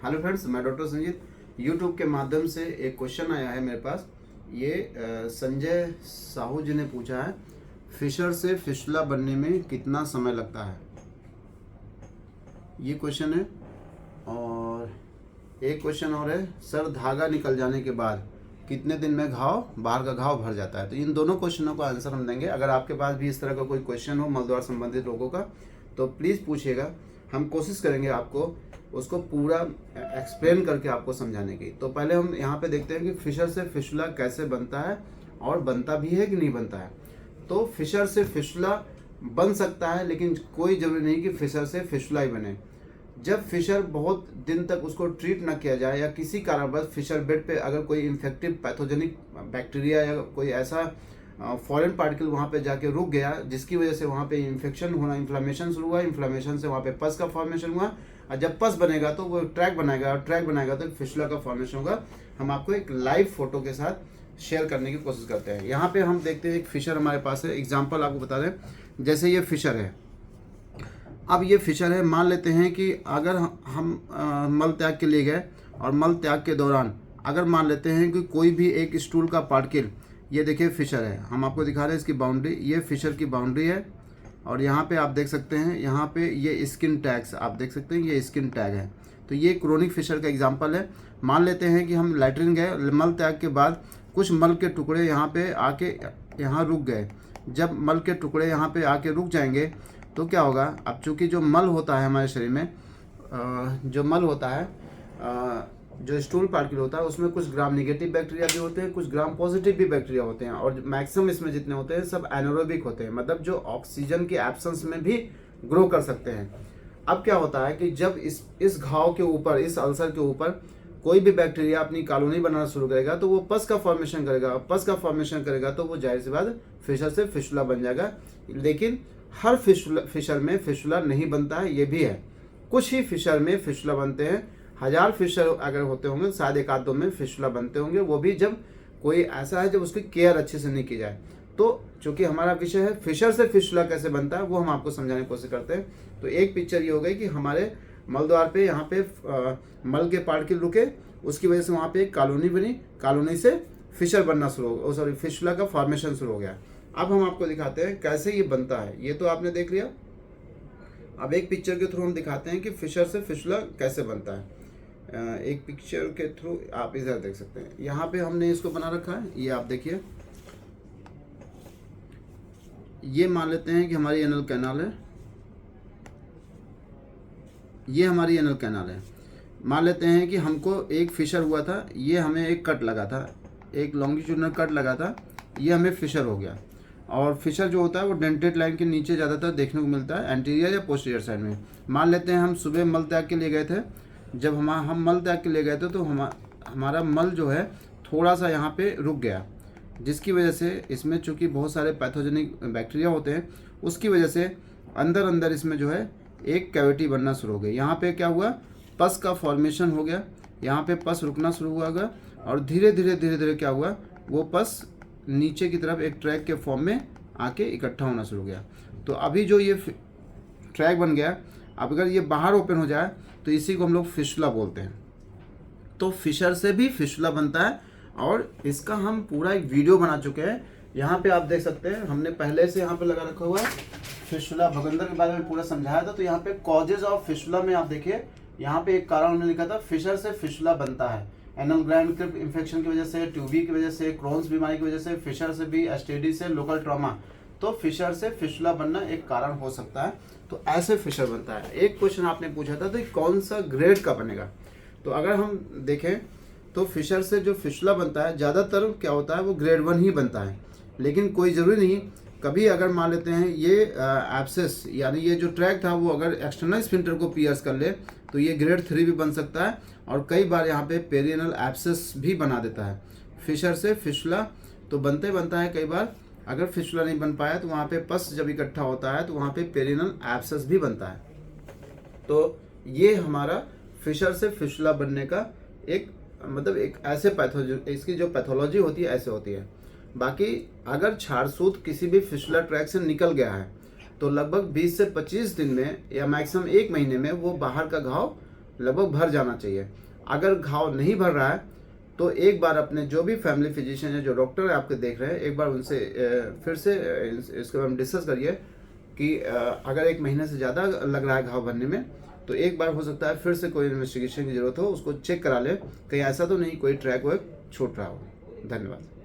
Hello friends, मैं doctor Sanjeet. YouTube के माध्यम से एक क्वेश्चन आया है मेरे पास। ये संजय साहू जी ने पूछा है, फिशर से फिशुला बनने में कितना समय लगता है। ये क्वेश्चन है। और एक क्वेश्चन और है, सर धागा निकल जाने के बाद कितने दिन में बाहर का घाव भर जाता है। तो इन दोनों क्वेश्चनों का आंसर हम देंगे। अगर आपके पास भी इस तरह का कोई क्वेश्चन हो मलद्वार संबंधित रोगों का तो प्लीज़ पूछिएगा। हम कोशिश करेंगे आपको उसको पूरा एक्सप्लेन करके आपको समझाने की। तो पहले हम यहाँ पे देखते हैं कि फिशर से फिशुला कैसे बनता है और बनता भी है कि नहीं बनता है। तो फिशर से फिशुला बन सकता है, लेकिन कोई ज़रूरी नहीं कि फिशर से फिशुला ही बने। जब फिशर बहुत दिन तक उसको ट्रीट ना किया जाए या किसी कारणवश फिशर बेड पे अगर कोई इन्फेक्टिव पैथोजेनिक बैक्टीरिया या कोई ऐसा फॉरेन पार्टिकल वहाँ पे जाके रुक गया जिसकी वजह से वहाँ पे इन्फेक्शन होना, इन्फ्लामेशन शुरू हुआ, इन्फ्लामेशन से वहाँ पे पस का फॉर्मेशन हुआ, और जब पस बनेगा तो वो ट्रैक बनाएगा, और ट्रैक बनाएगा तो फिशुला का फॉर्मेशन होगा। हम आपको एक लाइव फोटो के साथ शेयर करने की कोशिश करते हैं। यहाँ पे हम देखते हैं एक फिशर हमारे पास है। एग्जाम्पल आपको बता दें, जैसे ये फिशर है। अब ये फिशर है, मान लेते हैं कि अगर हम मल त्याग के लिए गए और मल त्याग के दौरान अगर मान लेते हैं कि कोई भी एक स्टूल का पार्टिकल, ये देखिए फिशर है, हम आपको दिखा रहे हैं इसकी बाउंड्री, ये फिशर की बाउंड्री है। और यहाँ पे आप देख सकते हैं, यहाँ पे ये स्किन टैग्स आप देख सकते हैं, ये स्किन टैग है। तो ये क्रोनिक फिशर का एग्जांपल है। मान लेते हैं कि हम लैट्रिन गए, मल त्याग के बाद कुछ मल के टुकड़े यहाँ पे आके यहाँ रुक गए। जब मल के टुकड़े यहाँ पे आके रुक जाएंगे तो क्या होगा, अब चूँकि जो मल होता है हमारे शरीर में, जो मल होता है, जो स्टूल पार्टिकल होता है, उसमें कुछ ग्राम निगेटिव बैक्टीरिया भी होते हैं, कुछ ग्राम पॉजिटिव भी बैक्टीरिया होते हैं, और मैक्सिमम इसमें जितने होते हैं सब एनारोबिक होते हैं, मतलब जो ऑक्सीजन के एब्सेंस में भी ग्रो कर सकते हैं। अब क्या होता है कि जब इस घाव के ऊपर, इस अल्सर के ऊपर कोई भी बैक्टीरिया अपनी कॉलोनी बनाना शुरू करेगा तो वो पस का फॉर्मेशन करेगा, पस का फॉर्मेशन करेगा तो वो जाहिर सी बात फिशर से फिशुला बन जाएगा। लेकिन हर फिशर में फिशुला नहीं बनता है, ये भी है। कुछ ही फिशर में फिशुला बनते हैं। 1000 फिशर अगर होते होंगे शायद एक आध दो में फिशुला बनते होंगे, वो भी जब कोई ऐसा है जब उसकी केयर अच्छे से नहीं की जाए। तो चूंकि हमारा विषय है फिशर से फिशुला कैसे बनता है, वो हम आपको समझाने की कोशिश करते हैं। तो एक पिक्चर ये हो गई कि हमारे मलद्वार पे यहाँ पे मल के पार्टिकल रुके, उसकी वजह से वहाँ पे एक कॉलोनी बनी, कॉलोनी से फिशर बनना शुरू हो गया, सॉरी फिशुला का फॉर्मेशन शुरू हो गया। अब हम आपको दिखाते हैं कैसे ये बनता है। ये तो आपने देख लिया। अब एक पिक्चर के थ्रू हम दिखाते हैं कि फिशर से फिशुला कैसे बनता है। एक पिक्चर के थ्रू आप इधर देख सकते हैं, यहाँ पे हमने इसको बना रखा है। ये आप देखिए, ये मान लेते हैं कि हमारी एनल कैनाल है, ये हमारी एनल कैनाल है। मान लेते हैं कि हमको एक फिशर हुआ था, ये हमें एक कट लगा था, एक लॉन्गिट्यूडनल कट लगा था, ये हमें फिशर हो गया। और फिशर जो होता है वो डेंटेड लाइन के नीचे ज़्यादातर देखने को मिलता है, एंटीरियर या पोस्टीरियर साइड में। मान लेते हैं हम सुबह मल त्याग के लिए गए थे, जब हम मल त्याग के लिए गए थे तो हमारा मल जो है थोड़ा सा यहाँ पे रुक गया, जिसकी वजह से इसमें चूँकि बहुत सारे पैथोजेनिक बैक्टीरिया होते हैं, उसकी वजह से अंदर इसमें जो है एक कैविटी बनना शुरू हो गई। यहाँ पे क्या हुआ, पस का फॉर्मेशन हो गया, यहाँ पे पस रुकना शुरू हुआ, और धीरे धीरे क्या हुआ, वो पस नीचे की तरफ एक ट्रैक के फॉर्म में आके इकट्ठा होना शुरू हो गया। तो अभी जो ये ट्रैक बन गया, अब अगर ये बाहर ओपन हो जाए तो इसी को हम लोग फिशुला बोलते हैं। तो फिशर से भी फिशुला बनता है, और इसका हम पूरा एक वीडियो बना चुके हैं। यहाँ पे आप देख सकते हैं, हमने पहले से यहाँ पे लगा रखा हुआ है, फिशुला भगंदर के बारे में पूरा समझाया था। तो यहाँ पे कॉजेज ऑफ फिशुला में आप देखिए, यहाँ पे एक कारण हमने लिखा था, फिशर से फिशुला बनता है एनल ग्लैंड क्लिप इन्फेक्शन की वजह से, ट्यूबी की वजह से, क्रोन्स बीमारी की वजह से, फिशर से भी, एसटीडी से, लोकल ट्रॉमा। तो फिशर से फिशुला बनना एक कारण हो सकता है। तो ऐसे फिशर बनता है। एक क्वेश्चन आपने पूछा था, तो कौन सा ग्रेड का बनेगा। तो अगर हम देखें तो फिशर से जो फिशुला बनता है ज़्यादातर क्या होता है, वो ग्रेड 1 ही बनता है। लेकिन कोई ज़रूरी नहीं, कभी अगर मान लेते हैं ये एब्सेस यानी ये जो ट्रैक था वो अगर एक्सटर्नल स्फिंक्टर को पियर्स कर ले तो ये ग्रेड 3 भी बन सकता है, और कई बार यहाँ पे पेरियनल एब्सेस भी बना देता है। फिशर से फिशुला तो बनता है कई बार। अगर फिशुला नहीं बन पाया तो वहाँ पे पस जब इकट्ठा होता है तो वहाँ पे पेरियनल एब्सेस भी बनता है। तो ये हमारा फिशर से फिशुला बनने का एक मतलब एक ऐसे इसकी जो पैथोलॉजी होती है ऐसे होती है। बाकी अगर छारसूत किसी भी फिशुला ट्रैक से निकल गया है तो लगभग 20 से 25 दिन में या मैक्सिमम 1 महीने में वो बाहर का घाव लगभग भर जाना चाहिए। अगर घाव नहीं भर रहा है तो एक बार अपने जो भी फैमिली फिजिशियन है, जो डॉक्टर है आपके देख रहे हैं, एक बार उनसे फिर से इसके बारे में डिस्कस करिए कि अगर 1 महीने से ज़्यादा लग रहा है घाव भरने में, तो एक बार हो सकता है फिर से कोई इन्वेस्टिगेशन की ज़रूरत हो, उसको चेक करा ले, कहीं ऐसा तो नहीं कोई ट्रैक वर्क छूट रहा हो। धन्यवाद।